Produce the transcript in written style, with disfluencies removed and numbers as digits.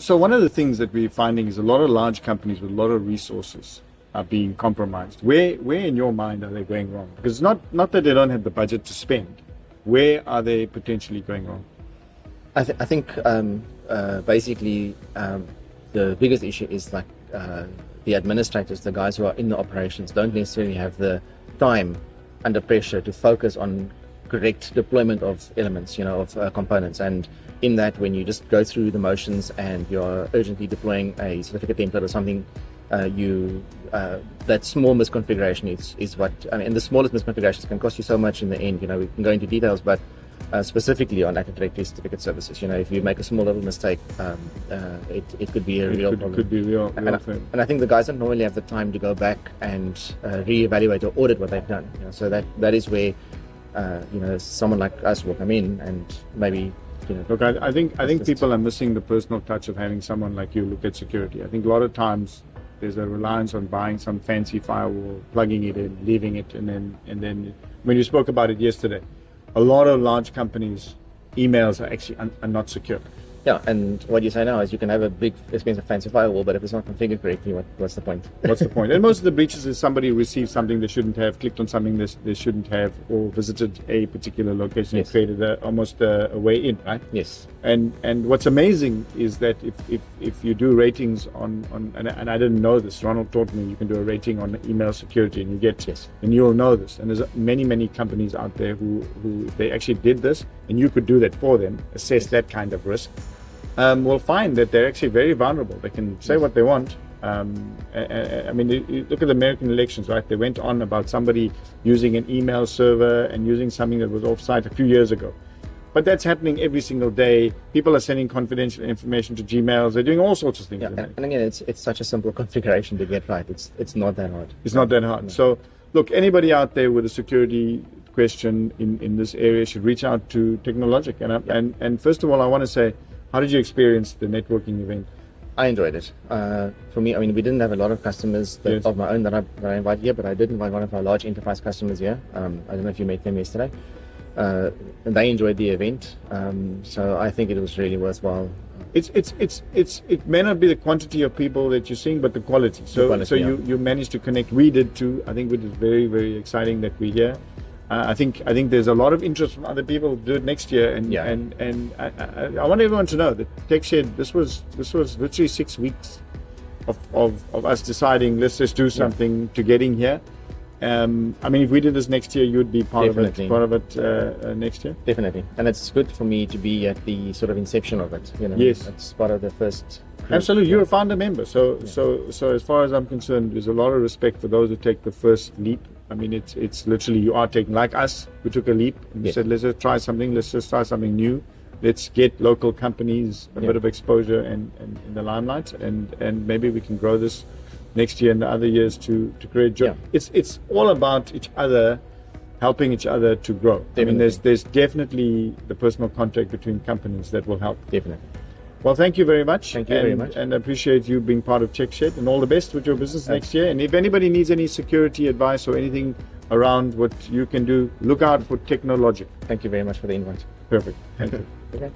So one of the things that we're finding is a lot of large companies with a lot of resources are being compromised. Where in your mind are they going wrong? Because it's not that they don't have the budget to spend. Where are they potentially going wrong? I think basically the biggest issue is like the administrators, the guys who are in the operations, don't necessarily have the time under pressure to focus on correct deployment of elements, of components. And in that, when you just go through the motions and you're urgently deploying a certificate template or something, that small misconfiguration is what, and the smallest misconfigurations can cost you so much in the end. We can go into details, but specifically on Active Directory certificate services, if you make a small little mistake, it could be a real problem. It could be a real thing. And I think the guys don't normally have the time to go back and reevaluate or audit what they've done. So that is where someone like us will come in and maybe. Look, I think people are missing the personal touch of having someone like you look at security. I think a lot of times there's a reliance on buying some fancy firewall, plugging it in, leaving it, and then when you spoke about it yesterday, a lot of large companies' emails are actually are not secure. Yeah, and what you say now is you can have a big, expensive, fancy firewall, but if it's not configured correctly, what's the point? What's the point? And most of the breaches is somebody received something they shouldn't have, clicked on something they shouldn't have, or visited a particular location and created almost a way in, right? Yes. And what's amazing is that if you do ratings on and I didn't know this, Ronald taught me you can do a rating on email security, and you get and you'll know this. And there's many companies out there who if they actually did this, and you could do that for them, assess that kind of risk. Will find that they're actually very vulnerable. They can say what they want. I mean, you look at the American elections, right? They went on about somebody using an email server and using something that was offsite a few years ago. But that's happening every single day. People are sending confidential information to Gmails. They're doing all sorts of things. Yeah, and again, it's such a simple configuration to get right. It's not that hard. It's not that hard. No. So, look, anybody out there with a security question in this area should reach out to Technologic. And first of all, I want to say, how did you experience the networking event? I enjoyed it. For me, we didn't have a lot of customers of my own that I invited here, but I did invite one of our large enterprise customers here. I don't know if you met them yesterday. And they enjoyed the event. So I think it was really worthwhile. It may not be the quantity of people that you're seeing, but the quality. So you managed to connect. We did too. I think it was very, very exciting that we're here. I think there's a lot of interest from other people to do it next year, and I want everyone to know that Techshed, this was literally 6 weeks of us deciding let's just do something to getting here. If we did this next year, you'd be part of it next year. Definitely, and it's good for me to be at the sort of inception of it. Yes, it's part of the first. Absolutely, you're a founder member, so as far as I'm concerned, there's a lot of respect for those who take the first leap. It's literally you are taking, like us, we took a leap and we said, let's just try something, new. Let's get local companies a bit of exposure and in the limelight, and maybe we can grow this next year and the other years to create joy. It's all about each other, helping each other to grow. Definitely. There's definitely the personal contact between companies that will help. Definitely. Well, thank you very much. Thank you very much. And I appreciate you being part of Techshed, and all the best with your business next year. And if anybody needs any security advice or anything around what you can do, look out for Technologic. Thank you very much for the invite. Perfect. Thank you. Okay.